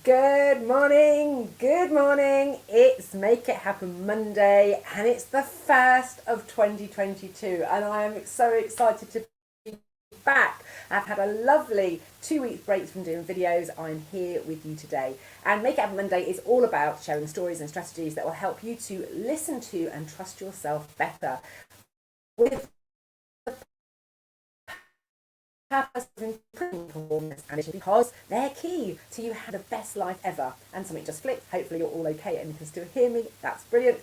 Good morning, good morning. It's Make It Happen Monday and it's the first of 2022 and I am so excited to be back. I've had a lovely 2 week break from doing videos. I'm here with you today. And Make It Happen Monday is all about sharing stories and strategies that will help you to listen to and trust yourself better with purpose of improving performance and because they're key to you have the best life ever. And something just flipped. Hopefully you're all okay and you can still hear me. That's brilliant.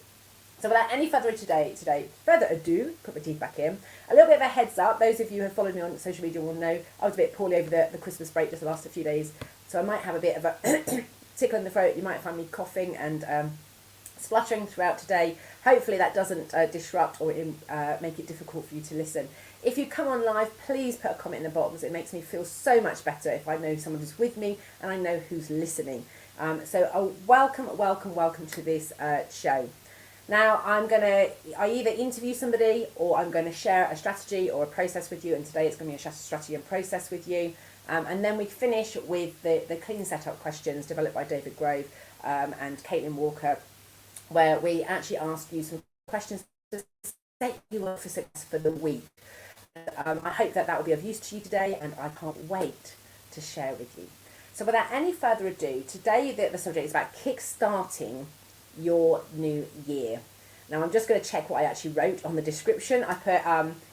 So without any further ado, put my teeth back in. A little bit of a heads up. Those of you who have followed me on social media will know I was a bit poorly over the Christmas break just the last few days. So I might have a bit of a tickle in the throat. You might find me coughing and spluttering throughout today. Hopefully that doesn't disrupt or make it difficult for you to listen. If you come on live, please put a comment in the bottom. It makes me feel so much better if I know someone is with me and I know who's listening. Welcome to this show. Now I either interview somebody or I'm going to share a strategy or a process with you, and today it's going to be a strategy and process with you. And then we finish with the clean setup questions developed by David Grove and Caitlin Walker, where we actually ask you some questions to set you up for success for the week. I hope that will be of use to you today, and I can't wait to share with you. So without any further ado, today the subject is about kick-starting your new year. Now I'm just going to check what I actually wrote on the description. I put,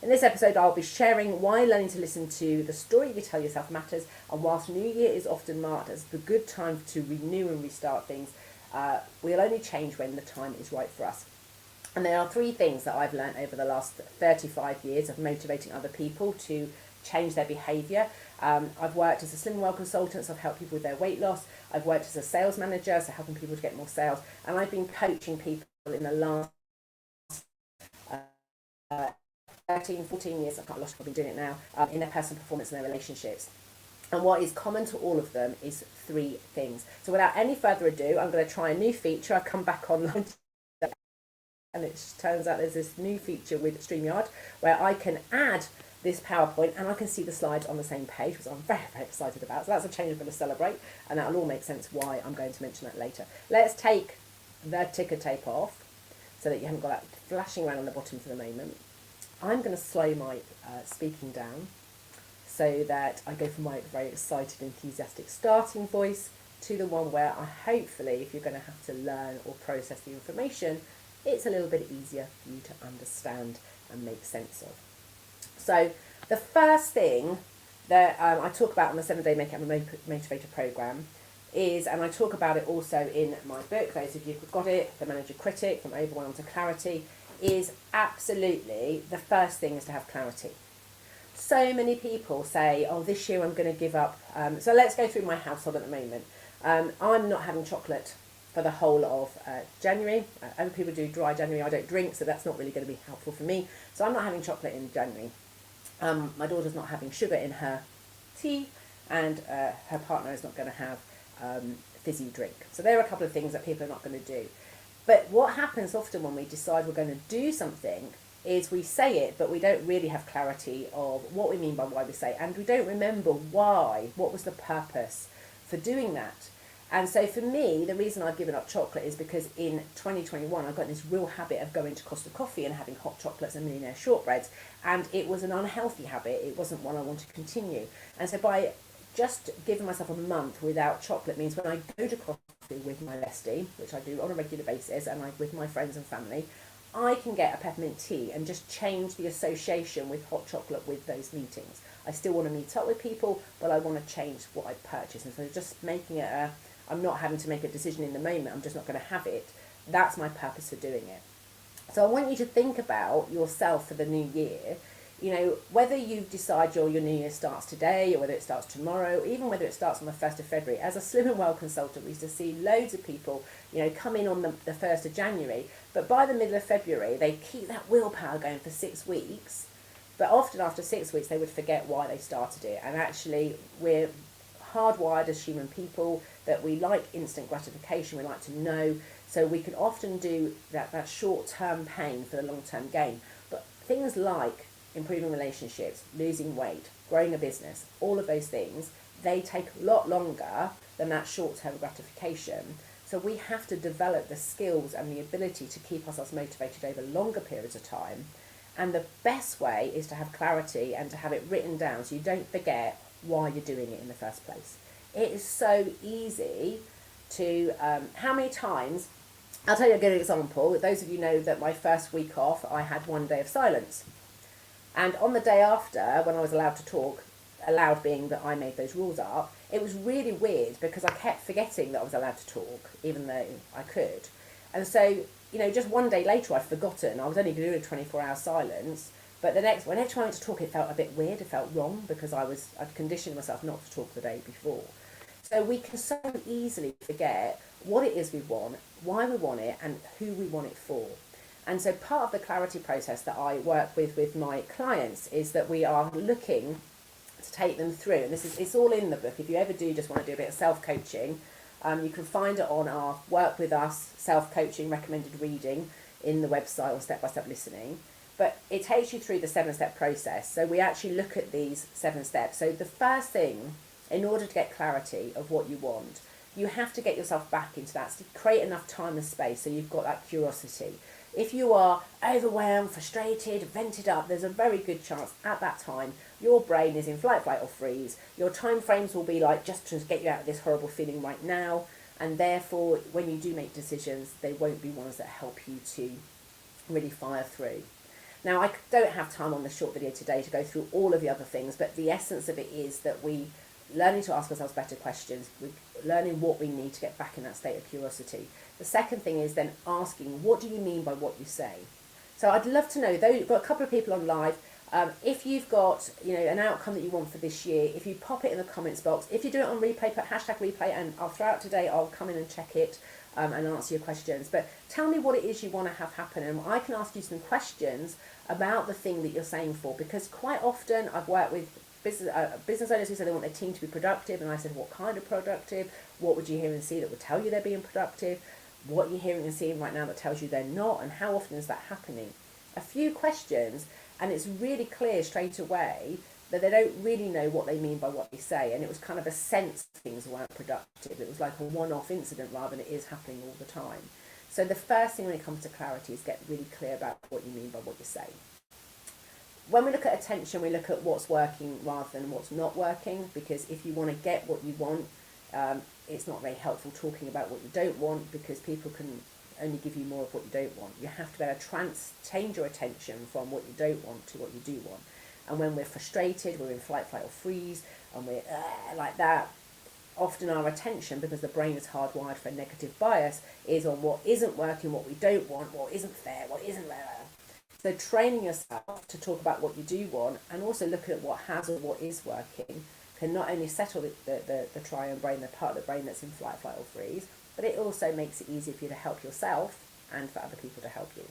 in this episode I'll be sharing why learning to listen to the story you tell yourself matters, and whilst New Year is often marked as the good time to renew and restart things, we'll only change when the time is right for us. And there are three things that I've learned over the last 35 years of motivating other people to change their behaviour. I've worked as a Slim and Well consultant, so I've helped people with their weight loss. I've worked as a sales manager, so helping people to get more sales. And I've been coaching people in the last 13, 14 years, I've been doing it now, in their personal performance and their relationships. And what is common to all of them is three things. So without any further ado, I'm going to try a new feature. I come back online and it turns out there's this new feature with StreamYard where I can add this PowerPoint and I can see the slides on the same page, which I'm very, very excited about. So that's a change I'm going to celebrate, and that'll all make sense why I'm going to mention that later. Let's take the ticker tape off so that you haven't got that flashing around on the bottom for the moment. I'm going to slow my speaking down so that I go from my very excited, enthusiastic starting voice to the one where I hopefully, if you're going to have to learn or process the information, it's a little bit easier for you to understand and make sense of. So the first thing that I talk about on the 7-Day Make It Happen Motivator program is, and I talk about it also in my book, those of you who've got it, The Manager Critic, From Overwhelm to Clarity, is absolutely the first thing is to have clarity. So many people say, oh, this year I'm going to give up. So let's go through my household at the moment. I'm not having chocolate for the whole of January. Other people do dry January. I don't drink, so that's not really going to be helpful for me. So I'm not having chocolate in January. My daughter's not having sugar in her tea, and her partner is not going to have fizzy drink. So there are a couple of things that people are not going to do. But what happens often when we decide we're going to do something is we say it, but we don't really have clarity of what we mean by why we say it, and we don't remember why, what was the purpose for doing that. And so for me, the reason I've given up chocolate is because in 2021, I got this real habit of going to Costa Coffee and having hot chocolates and millionaire shortbreads. And it was an unhealthy habit. It wasn't one I wanted to continue. And so by just giving myself a month without chocolate means when I go to coffee with my bestie, which I do on a regular basis, and with my friends and family, I can get a peppermint tea and just change the association with hot chocolate with those meetings. I still want to meet up with people, but I want to change what I purchase. And so just making it I'm not having to make a decision in the moment, I'm just not going to have it. That's my purpose for doing it. So I want you to think about yourself for the new year, whether you decide your new year starts today or whether it starts tomorrow, or even whether it starts on the 1st of February. As a Slim and Well consultant, we used to see loads of people, come in on the 1st of January, but by the middle of February, they keep that willpower going for 6 weeks. But often after 6 weeks, they would forget why they started it. And actually, we're hardwired as human people that we like instant gratification, we like to know, so we can often do that short-term pain for the long-term gain. But things like improving relationships, losing weight, growing a business, all of those things, they take a lot longer than that short-term gratification. So we have to develop the skills and the ability to keep ourselves motivated over longer periods of time. And the best way is to have clarity and to have it written down so you don't forget why you're doing it in the first place. It is so easy to, how many times, I'll tell you a good example. Those of you know that my first week off, I had 1 day of silence. And on the day after, when I was allowed to talk, allowed being that I made those rules up, it was really weird because I kept forgetting that I was allowed to talk, even though I could. And so, just 1 day later I'd forgotten. I was only doing a 24-hour silence. But whenever I went to talk, it felt a bit weird. It felt wrong because I'd conditioned myself not to talk the day before. So we can so easily forget what it is we want, why we want it, and who we want it for. And so part of the clarity process that I work with my clients is that we are looking to take them through, and it's all in the book. If you ever do just want to do a bit of self-coaching, you can find it on our Work With Us self-coaching recommended reading in the website or step-by-step listening. But it takes you through the 7-step process. So we actually look at these 7 steps. So the first thing, in order to get clarity of what you want, you have to get yourself back into that. So create enough time and space so you've got that curiosity. If you are overwhelmed, frustrated, vented up, there's a very good chance at that time your brain is in fight, flight or freeze. Your time frames will be like just to get you out of this horrible feeling right now. And therefore, when you do make decisions, they won't be ones that help you to really fire through. Now, I don't have time on this short video today to go through all of the other things, but the essence of it is that we learning to ask ourselves better questions, we're learning what we need to get back in that state of curiosity. The second thing is then asking, what do you mean by what you say? So I'd love to know, though you've got a couple of people on live, if you've got an outcome that you want for this year, if you pop it in the comments box, if you do it on replay, put #replay, and throughout today I'll come in and check it and answer your questions. But tell me what it is you want to have happen, and I can ask you some questions about the thing that you're saying for, because quite often I've worked with business owners who say they want their team to be productive, and I said, what kind of productive? What would you hear and see that would tell you they're being productive? What you're hearing and seeing right now that tells you they're not, and how often is that happening? A few questions, and it's really clear straight away that they don't really know what they mean by what they say, and it was kind of a sense things weren't productive. It was like a one-off incident rather than it is happening all the time. So the first thing when it comes to clarity is get really clear about what you mean by what you say. When we look at attention, we look at what's working rather than what's not working, because if you want to get what you want, it's not very helpful talking about what you don't want, because people can only give you more of what you don't want. You have to be able to change your attention from what you don't want to what you do want. And when we're frustrated, we're in fight, flight or freeze, and we're like that, often our attention, because the brain is hardwired for a negative bias, is on what isn't working, what we don't want, what isn't fair, what isn't there. So training yourself to talk about what you do want, and also looking at what has or what is working, can not only settle the triune brain, the part of the brain that's in fight, flight or freeze, but it also makes it easier for you to help yourself and for other people to help you.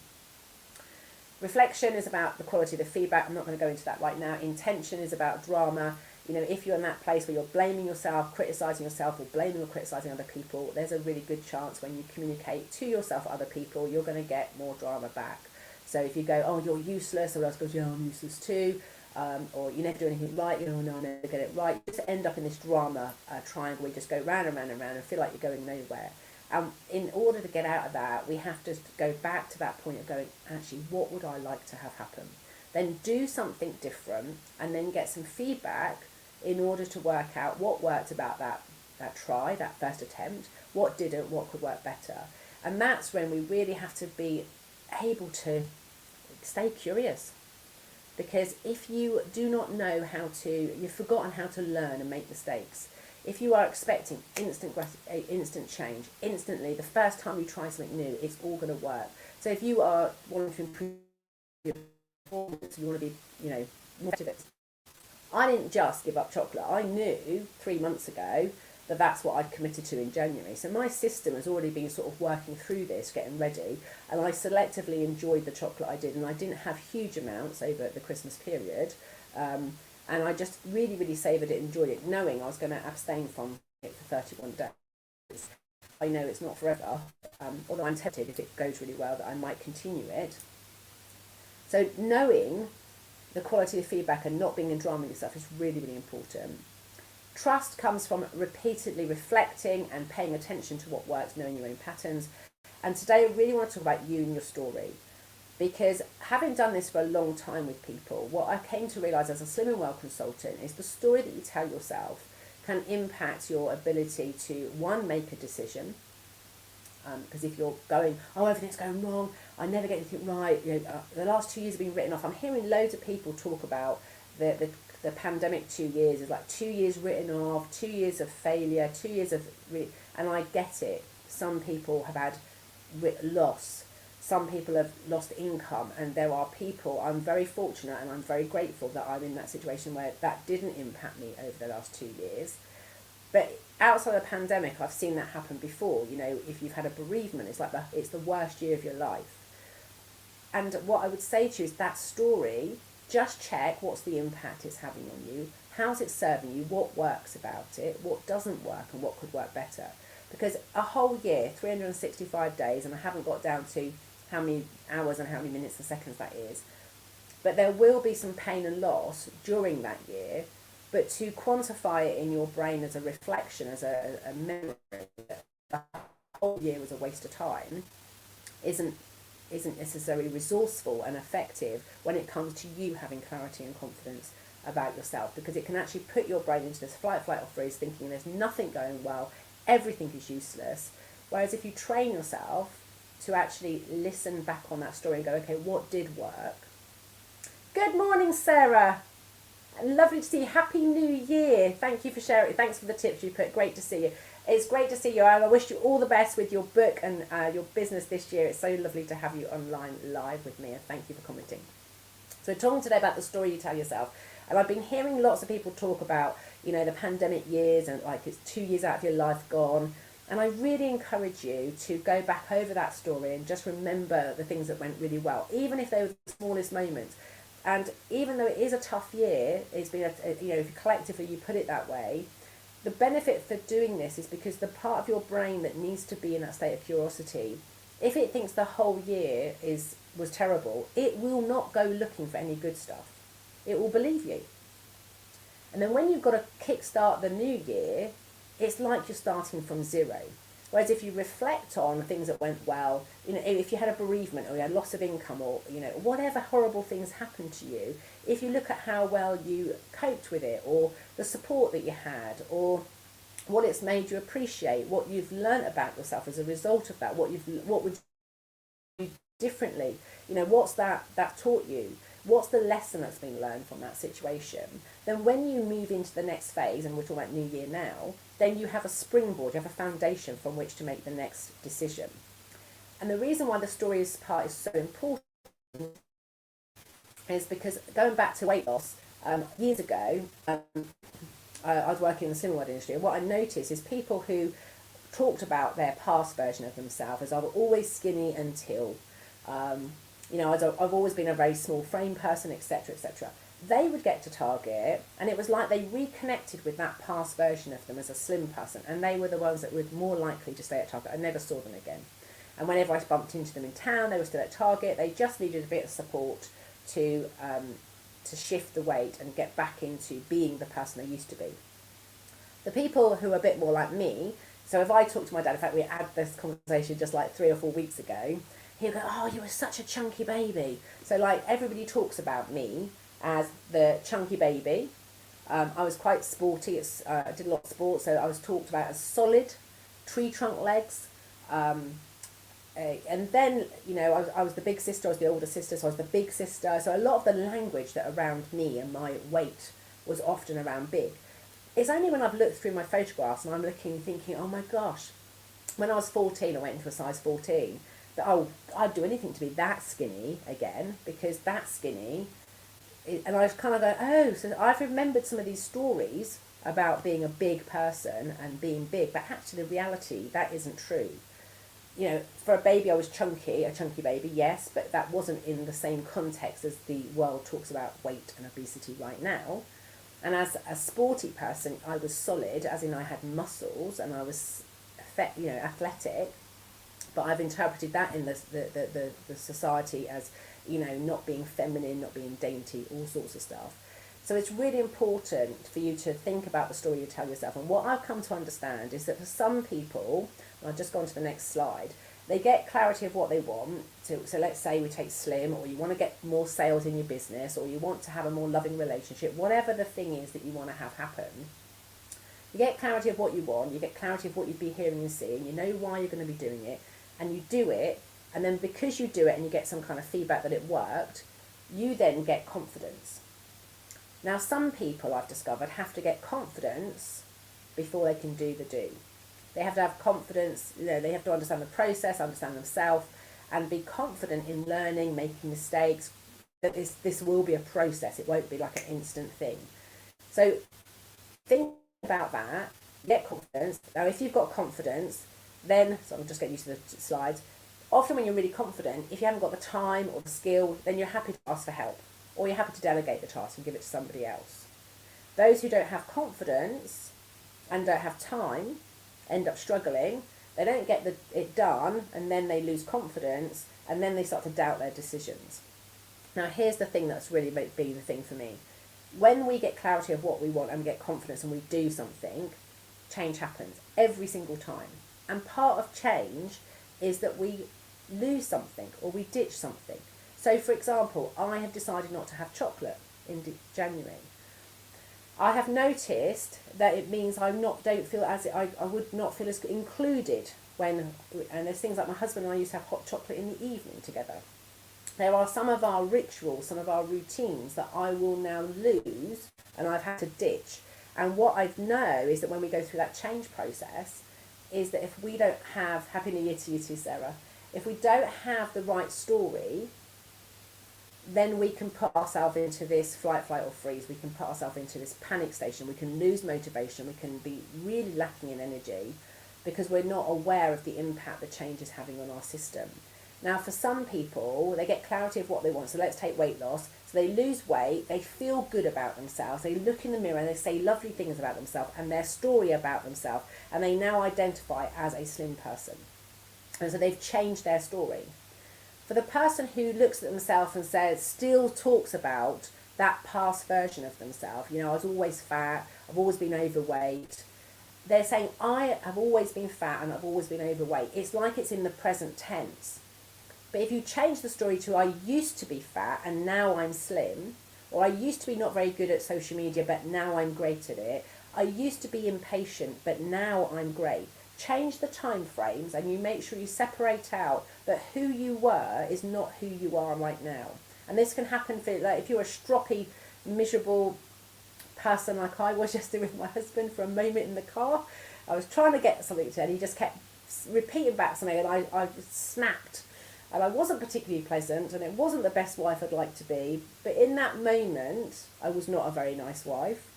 Reflection is about the quality of the feedback. I'm not going to go into that right now. Intention is about drama. If you're in that place where you're blaming yourself, criticising yourself, or blaming or criticising other people, there's a really good chance when you communicate to yourself or other people, you're going to get more drama back. So if you go, oh, you're useless, or else goes, yeah, I'm useless too, or you never do anything right, no, I never get it right, you just end up in this drama triangle where you just go round and round and round and feel like you're going nowhere. And in order to get out of that, we have to go back to that point of going, actually, what would I like to have happen? Then do something different, and then get some feedback in order to work out what worked about that try, that first attempt, what didn't, what could work better. And that's when we really have to be able to stay curious. Because if you do not know you've forgotten how to learn and make mistakes. If you are expecting instant change, instantly, the first time you try something new, it's all going to work. So if you are wanting to improve your performance, you want to be, motivated. I didn't just give up chocolate. I knew 3 months ago that that's what I'd committed to in January. So my system has already been sort of working through this, getting ready, and I selectively enjoyed the chocolate I did, and I didn't have huge amounts over the Christmas period. And I just really, really savoured it, enjoyed it, knowing I was going to abstain from it for 31 days. I know it's not forever, although I'm tempted, if it goes really well, that I might continue it. So knowing the quality of feedback and not being in drama with yourself is really, really important. Trust comes from repeatedly reflecting and paying attention to what works, knowing your own patterns. And today I really want to talk about you and your story. Because having done this for a long time with people, what I came to realise as a Slim and Well consultant is the story that you tell yourself can impact your ability to, one, make a decision. Because if you're going, oh, everything's going wrong, I never get anything right, the last 2 years have been written off. I'm hearing loads of people talk about the pandemic 2 years is like 2 years written off, 2 years of failure, 2 years of, and I get it. Some people have had loss. Some people have lost income, and there are people, I'm very fortunate and I'm very grateful that I'm in that situation where that didn't impact me over the last 2 years. But outside of the pandemic, I've seen that happen before. If you've had a bereavement, it's the worst year of your life. And what I would say to you is that story, just check what's the impact it's having on you, how's it serving you, what works about it, what doesn't work, and what could work better. Because a whole year, 365 days, and I haven't got down to how many hours and how many minutes and seconds that is, but there will be some pain and loss during that year. But to quantify it in your brain as a reflection, as a memory, that the whole year was a waste of time, isn't necessarily resourceful and effective when it comes to you having clarity and confidence about yourself, because it can actually put your brain into this flight or freeze, thinking there's nothing going well, everything is useless. Whereas if you train yourself to actually listen back on that story and go, okay, what did work? Good morning, Sarah. Lovely to see you. Happy New Year. Thank you for sharing. Thanks for the tips you put. Great to see you. It's great to see you, and I wish you all the best with your book and your business this year. It's so lovely to have you online live with me, and thank you for commenting. So we're talking today about the story you tell yourself. And I've been hearing lots of people talk about, the pandemic years and like it's 2 years out of your life gone. And I really encourage you to go back over that story and just remember the things that went really well, even if they were the smallest moments. And even though it is a tough year, it's been, if collectively you put it that way, the benefit for doing this is because the part of your brain that needs to be in that state of curiosity, if it thinks the whole year was terrible, it will not go looking for any good stuff. It will believe you. And then when you've got to kickstart the new year, it's like you're starting from zero. Whereas if you reflect on things that went well, if you had a bereavement or you had loss of income or, whatever horrible things happened to you, if you look at how well you coped with it or the support that you had or what it's made you appreciate, what you've learnt about yourself as a result of that, what would you do differently, what's that taught you, what's the lesson that's been learned from that situation, then when you move into the next phase, and we're talking about New Year now, then you have a springboard, you have a foundation from which to make the next decision. And the reason why the stories part is so important is because going back to weight loss, years ago, I was working in the Slim and Well industry, and what I noticed is people who talked about their past version of themselves as I was always skinny until, I've always been a very small frame person, etc., etc. They would get to Target, and it was like they reconnected with that past version of them as a slim person, and they were the ones that were more likely to stay at Target. I never saw them again. And whenever I bumped into them in town, they were still at Target. They just needed a bit of support to shift the weight and get back into being the person they used to be. The people who are a bit more like me, so if I talk to my dad, in fact we had this conversation just like 3 or 4 weeks ago, he'll go, oh, you were such a chunky baby. So like everybody talks about me as the chunky baby. I was quite sporty, I did a lot of sports, so I was talked about as solid, tree trunk legs. And then, I was the big sister, I was the older sister, so I was the big sister. So a lot of the language that around me and my weight was often around big. It's only when I've looked through my photographs and I'm thinking, oh my gosh, when I was 14, I went into a size 14, that, I'd do anything to be that skinny again, because that skinny, and I was kind of going, so I've remembered some of these stories about being a big person and being big, but actually the reality, that isn't true. For a baby, I was chunky, a chunky baby, yes, but that wasn't in the same context as the world talks about weight and obesity right now. And as a sporty person, I was solid, as in I had muscles and I was, athletic. But I've interpreted that in the society as, not being feminine, not being dainty, all sorts of stuff. So it's really important for you to think about the story you tell yourself. And what I've come to understand is that for some people, and I'll just go on to the next slide, they get clarity of what they want. So let's say we take Slim, or you want to get more sales in your business, or you want to have a more loving relationship, whatever the thing is that you want to have happen. You get clarity of what you want, you get clarity of what you'd be hearing and seeing, you know why you're going to be doing it, and you do it, and then because you do it and you get some kind of feedback that it worked, you then get confidence. Now, some people, I've discovered, have to get confidence before they can do the do. They have to have confidence, they have to understand the process, understand themselves, and be confident in learning, making mistakes, that this will be a process. It won't be like an instant thing. So think about that, get confidence. Now, if you've got confidence, then, so I'm just getting used to the slides, often when you're really confident, if you haven't got the time or the skill, then you're happy to ask for help, or you're happy to delegate the task and give it to somebody else. Those who don't have confidence and don't have time end up struggling. They don't get it done, and then they lose confidence, and then they start to doubt their decisions. Now, here's the thing that's really been the thing for me. When we get clarity of what we want and we get confidence and we do something, change happens every single time. And part of change is that we lose something or we ditch something. So, for example, I have decided not to have chocolate in January. I have noticed that it means I would not feel as included and there's things like my husband and I used to have hot chocolate in the evening together. There are some of our rituals, some of our routines that I will now lose and I've had to ditch. And what I know is that when we go through that change process, is that if we don't have, Happy New Year to you too, Sarah, if we don't have the right story, then we can put ourselves into this flight, or freeze. We can put ourselves into this panic station. We can lose motivation. We can be really lacking in energy because we're not aware of the impact the change is having on our system. Now, for some people, they get clarity of what they want. So let's take weight loss. So they lose weight, they feel good about themselves, they look in the mirror and they say lovely things about themselves and their story about themselves, and they now identify as a slim person. And so they've changed their story. For the person who looks at themselves and still talks about that past version of themselves, I was always fat, I've always been overweight, they're saying, I have always been fat and I've always been overweight. It's like it's in the present tense. But if you change the story to I used to be fat and now I'm slim, or I used to be not very good at social media but now I'm great at it, I used to be impatient but now I'm great. Change the time frames and you make sure you separate out that who you were is not who you are right now. And this can happen for, like, if you're a stroppy, miserable person like I was yesterday with my husband for a moment in the car. I was trying to get something to him and he just kept repeating back something and I snapped. And I wasn't particularly pleasant, and it wasn't the best wife I'd like to be. But in that moment, I was not a very nice wife.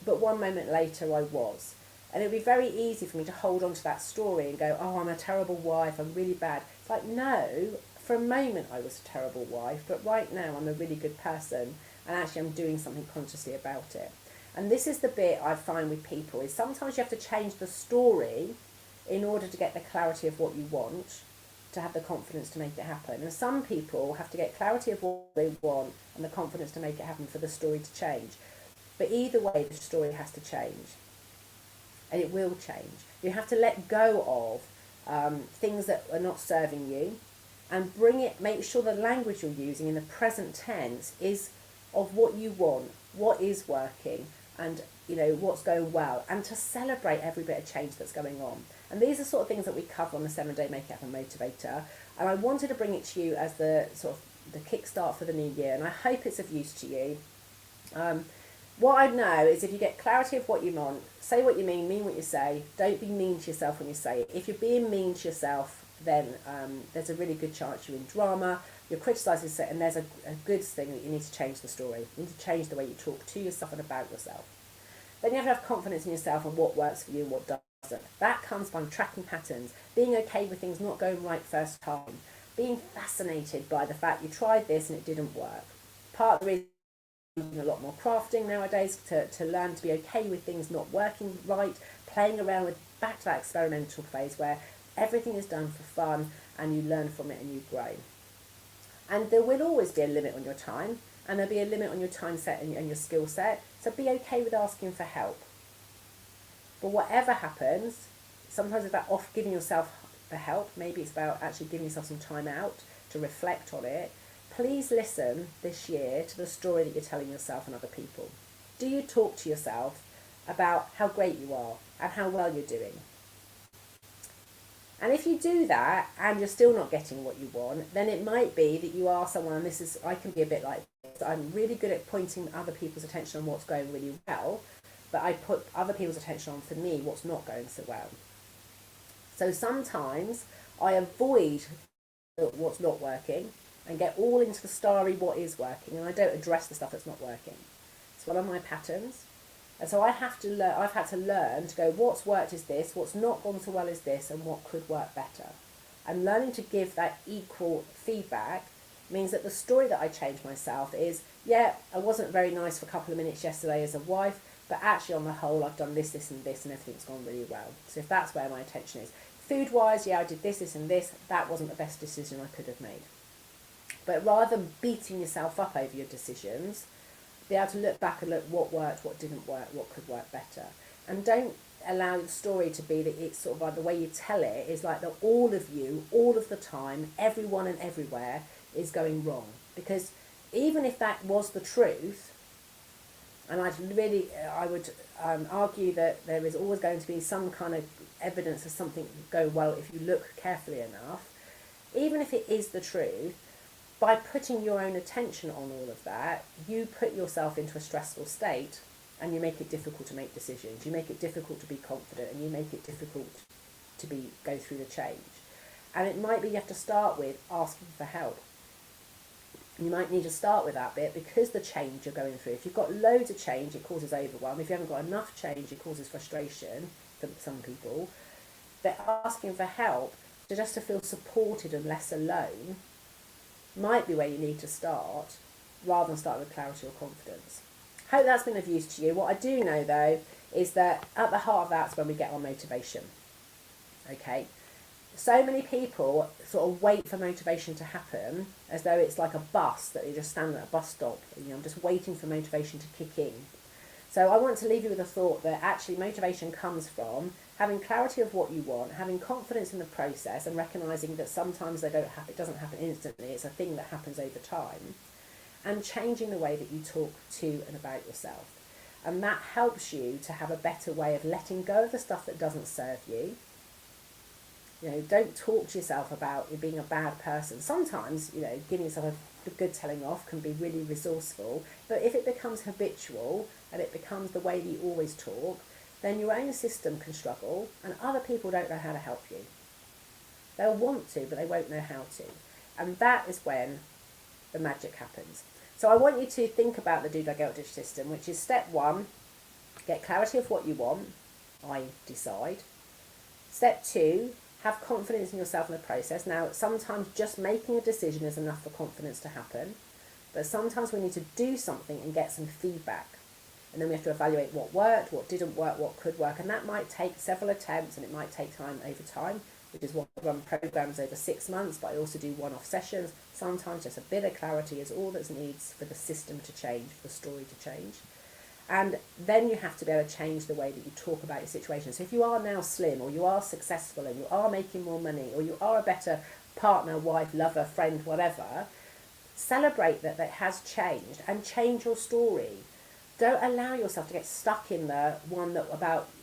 But one moment later, I was. And it would be very easy for me to hold on to that story and go, oh, I'm a terrible wife, I'm really bad. It's like, no, for a moment I was a terrible wife, but right now I'm a really good person, and actually I'm doing something consciously about it. And this is the bit I find with people, is sometimes you have to change the story in order to get the clarity of what you want, to have the confidence to make it happen. And some people have to get clarity of what they want and the confidence to make it happen for the story to change. But either way, the story has to change. And it will change. You have to let go of things that are not serving you and make sure the language you're using in the present tense is of what you want, what is working, and what's going well, and to celebrate every bit of change that's going on. And these are sort of things that we cover on the 7-Day Make It Happen Motivator. And I wanted to bring it to you as the sort of the kickstart for the new year, and I hope it's of use to you. What I know is if you get clarity of what you want, say what you mean what you say. Don't be mean to yourself when you say it. If you're being mean to yourself, then there's a really good chance you're in drama, you're criticising yourself, and there's a good thing that you need to change the story. You need to change the way you talk to yourself and about yourself. Then you have to have confidence in yourself and what works for you and what doesn't. That comes by tracking patterns, being okay with things not going right first time, being fascinated by the fact you tried this and it didn't work. Part of the reason a lot more crafting nowadays to learn to be okay with things not working right, playing around with, back to that experimental phase where everything is done for fun and you learn from it and you grow. And there will always be a limit on your time, and there'll be a limit on your time set and your skill set. So be okay with asking for help. But whatever happens, sometimes it's about off giving yourself the help. Maybe it's about actually giving yourself some time out to reflect on it. Please listen this year to the story that you're telling yourself and other people. Do you talk to yourself about how great you are and how well you're doing? And if you do that and you're still not getting what you want, then it might be that you are someone, and this is, I can be a bit like this, I'm really good at pointing other people's attention on what's going really well, but I put other people's attention on, for me, what's not going so well. So sometimes I avoid what's not working and get all into the starry what is working, and I don't address the stuff that's not working. It's one of my patterns. And so I've had to learn to go, what's worked is this, what's not gone so well is this, and what could work better. And learning to give that equal feedback means that the story that I change myself is, yeah, I wasn't very nice for a couple of minutes yesterday as a wife, but actually on the whole I've done this, this and this, and everything's gone really well. So if that's where my attention is. Food-wise, yeah, I did this, this and this, that wasn't the best decision I could have made. But rather than beating yourself up over your decisions, be able to look back and look what worked, what didn't work, what could work better. And don't allow the story to be that it's sort of like the way you tell it is like that all of you, all of the time, everyone and everywhere is going wrong. Because even if that was the truth, and I would argue that there is always going to be some kind of evidence of something go well if you look carefully enough, even if it is the truth, by putting your own attention on all of that, you put yourself into a stressful state and you make it difficult to make decisions. You make it difficult to be confident, and you make it difficult to go through the change. And it might be you have to start with asking for help. You might need to start with that bit because the change you're going through. If you've got loads of change, it causes overwhelm. If you haven't got enough change, it causes frustration for some people. But asking for help, just to feel supported and less alone, might be where you need to start, rather than start with clarity or confidence. Hope that's been of use to you. What I do know though is that at the heart of that's when we get our motivation. Okay, so many people sort of wait for motivation to happen as though it's like a bus that you just stand at a bus stop, I'm just waiting for motivation to kick in. So I want to leave you with a thought that actually motivation comes from having clarity of what you want, having confidence in the process, and recognising that sometimes it doesn't happen instantly, it's a thing that happens over time, and changing the way that you talk to and about yourself. And that helps you to have a better way of letting go of the stuff that doesn't serve you. Don't talk to yourself about you being a bad person. Sometimes, giving yourself a good telling off can be really resourceful, but if it becomes habitual and it becomes the way that you always talk, then your own system can struggle and other people don't know how to help you. They'll want to, but they won't know how to. And that is when the magic happens. So I want you to think about the Do Like Eldritch system, which is step 1, get clarity of what you want, I decide. Step 2, have confidence in yourself in the process. Now, sometimes just making a decision is enough for confidence to happen, but sometimes we need to do something and get some feedback. And then we have to evaluate what worked, what didn't work, what could work. And that might take several attempts and it might take time over time, which is why I run programs over 6 months, but I also do one-off sessions. Sometimes just a bit of clarity is all that needs for the system to change, for the story to change. And then you have to be able to change the way that you talk about your situation. So if you are now slim, or you are successful, and you are making more money, or you are a better partner, wife, lover, friend, whatever, celebrate that has changed and change your story. Don't allow yourself to get stuck in the one that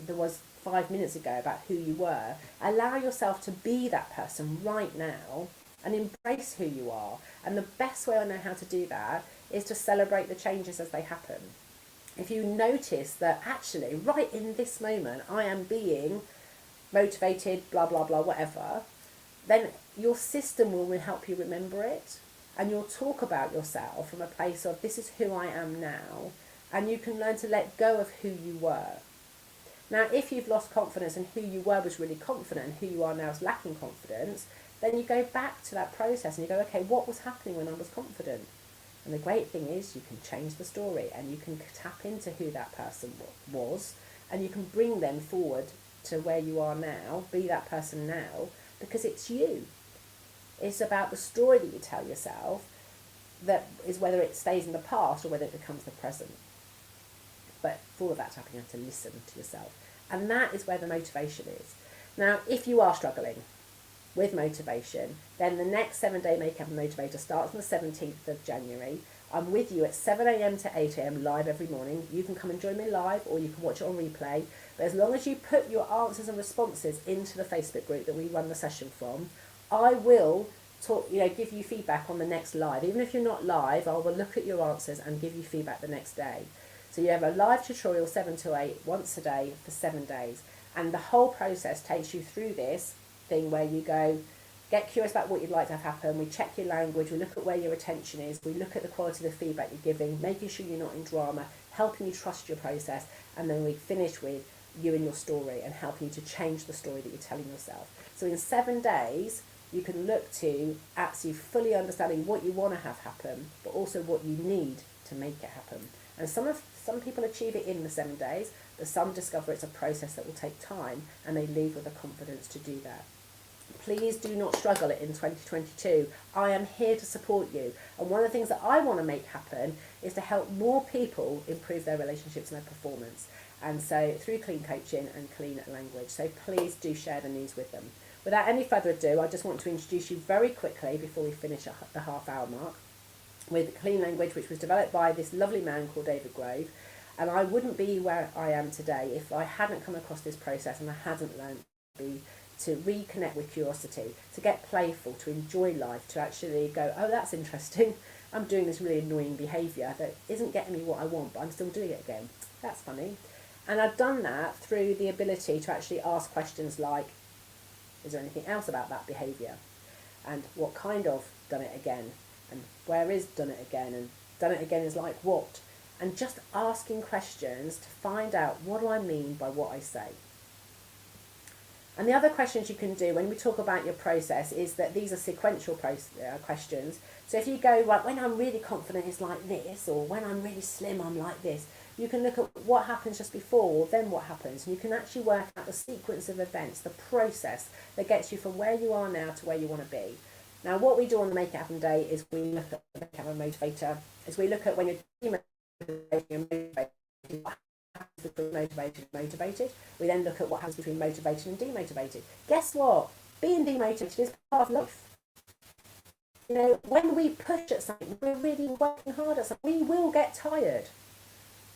was 5 minutes ago about who you were. Allow yourself to be that person right now and embrace who you are. And the best way I know how to do that is to celebrate the changes as they happen. If you notice that actually right in this moment I am being motivated, blah, blah, blah, whatever, then your system will help you remember it. And you'll talk about yourself from a place of this is who I am now. And you can learn to let go of who you were. Now, if you've lost confidence and who you were was really confident and who you are now is lacking confidence, then you go back to that process and you go, okay, what was happening when I was confident? And the great thing is you can change the story and you can tap into who that person was and you can bring them forward to where you are now, be that person now, because it's you. It's about the story that you tell yourself. that is whether it stays in the past or whether it becomes the present. But for all of that to happen, you have to listen to yourself. And that is where the motivation is. Now, if you are struggling with motivation, then the next 7-day Make Happen Motivator starts on the 17th of January. I'm with you at 7 a.m. to 8 a.m. live every morning. You can come and join me live, or you can watch it on replay. But as long as you put your answers and responses into the Facebook group that we run the session from, I will give you feedback on the next live. Even if you're not live, I will look at your answers and give you feedback the next day. So you have a live tutorial 7 to 8 once a day for 7 days. And the whole process takes you through this thing where you go, get curious about what you'd like to have happen. We check your language. We look at where your attention is. We look at the quality of the feedback you're giving, making sure you're not in drama, helping you trust your process. And then we finish with you and your story and helping you to change the story that you're telling yourself. So in 7 days, you can look to actually fully understanding what you want to have happen, but also what you need to make it happen. And some people achieve it in the 7 days, but some discover it's a process that will take time, and they leave with the confidence to do that. Please do not struggle in 2022. I am here to support you. And one of the things that I want to make happen is to help more people improve their relationships and their performance. And so through clean coaching and clean language. So please do share the news with them. Without any further ado, I just want to introduce you very quickly before we finish at the half-hour mark with clean language, which was developed by this lovely man called David Grove. And I wouldn't be where I am today if I hadn't come across this process and I hadn't learned to reconnect with curiosity, to get playful, to enjoy life, to actually go, oh, that's interesting. I'm doing this really annoying behaviour that isn't getting me what I want, but I'm still doing it again. That's funny. And I've done that through the ability to actually ask questions like, is there anything else about that behaviour? And what kind of done it again? And where is done it again? And done it again is like what? And just asking questions to find out, what do I mean by what I say? And the other questions you can do when we talk about your process is that these are sequential questions. So if you go, right, when I'm really confident it's like this, or when I'm really slim I'm like this, you can look at what happens just before, then what happens. And you can actually work out the sequence of events, the process that gets you from where you are now to where you want to be. Now, what we do on the Make It Happen Day is we look at the Make It Happen Motivator, is we look at when you're demotivated, what happens between motivated and motivated. We then look at what happens between motivated and demotivated. Guess what? Being demotivated is part of life. You know, when we push at something, we're really working hard at something, we will get tired.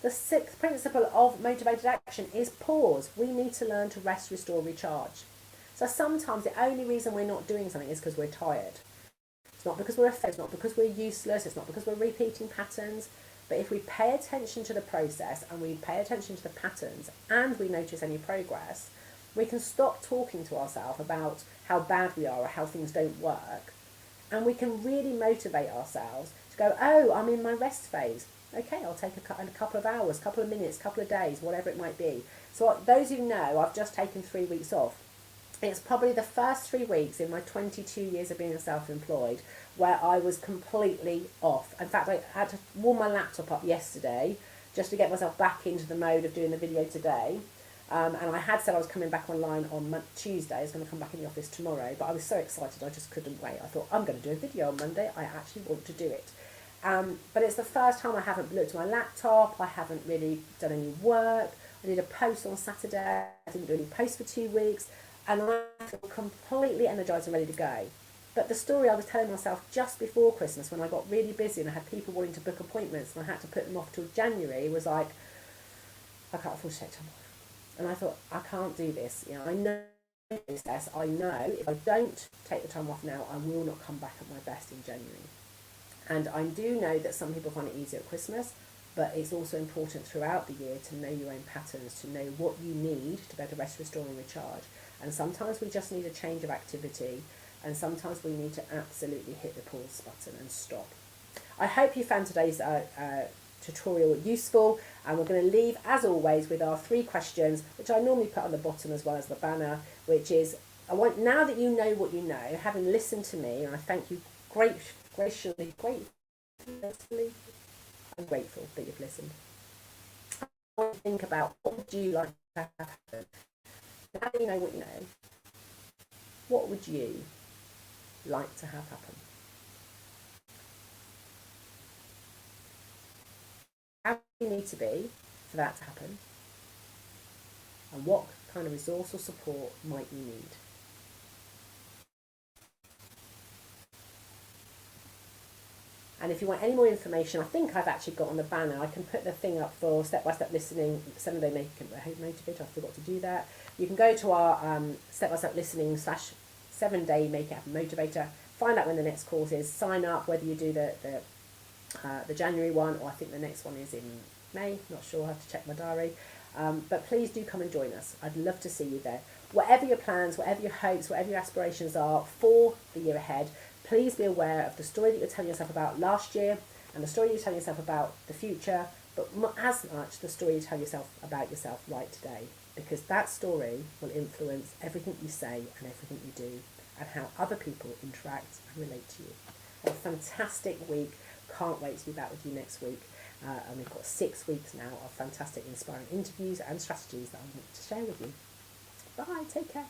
The sixth principle of motivated action is pause. We need to learn to rest, restore, recharge. So sometimes the only reason we're not doing something is because we're tired. It's not because we're afraid, it's not because we're useless, it's not because we're repeating patterns. But if we pay attention to the process and we pay attention to the patterns and we notice any progress, we can stop talking to ourselves about how bad we are or how things don't work. And we can really motivate ourselves to go, oh, I'm in my rest phase. Okay, I'll take a couple of hours, couple of minutes, couple of days, whatever it might be. So those who know, I've just taken 3 weeks off. It's probably the first 3 weeks in my 22 years of being self-employed where I was completely off. In fact, I had to warm my laptop up yesterday just to get myself back into the mode of doing the video today. And I had said I was coming back online on Tuesday. I was going to come back in the office tomorrow, but I was so excited I just couldn't wait. I thought, I'm going to do a video on Monday. I actually want to do it. But it's the first time I haven't looked at my laptop. I haven't really done any work. I did a post on Saturday. I didn't do any posts for 2 weeks. And I feel completely energised and ready to go. But the story I was telling myself just before Christmas, when I got really busy and I had people wanting to book appointments and I had to put them off till January, was like, I can't afford to take time off. And I thought, I can't do this. You know, I know this. I know if I don't take the time off now, I will not come back at my best in January. And I do know that some people find it easier at Christmas, but it's also important throughout the year to know your own patterns, to know what you need to be able to rest, restore and recharge. And sometimes we just need a change of activity, and sometimes we need to absolutely hit the pause button and stop. I hope you found today's tutorial useful, and we're going to leave, as always, with our 3 questions, which I normally put on the bottom as well as the banner, which is, now that you know what you know, having listened to me, and I thank you graciously, I'm grateful that you've listened. I want to think about, what would you like to have happen? Now that you know what you know, what would you like to have happen? you need to be for that to happen? And what kind of resource or support might you need? And if you want any more information, I think I've actually got on the banner, I can put the thing up for step-by-step listening, 7-day motivator. I forgot to do that. You can go to our step-by-step listening / 7-day make it happen motivator, find out when the next course is, sign up, whether you do the January one, or I think the next one is in May, not sure, I have to check my diary. But please do come and join us. I'd love to see you there. Whatever your plans, whatever your hopes, whatever your aspirations are for the year ahead, please be aware of the story that you're telling yourself about last year and the story you're telling yourself about the future, but as much the story you tell yourself about yourself right today, because that story will influence everything you say and everything you do and how other people interact and relate to you. Have a fantastic week. Can't wait to be back with you next week. And we've got 6 weeks now of fantastic, inspiring interviews and strategies that I want to share with you. Bye, take care.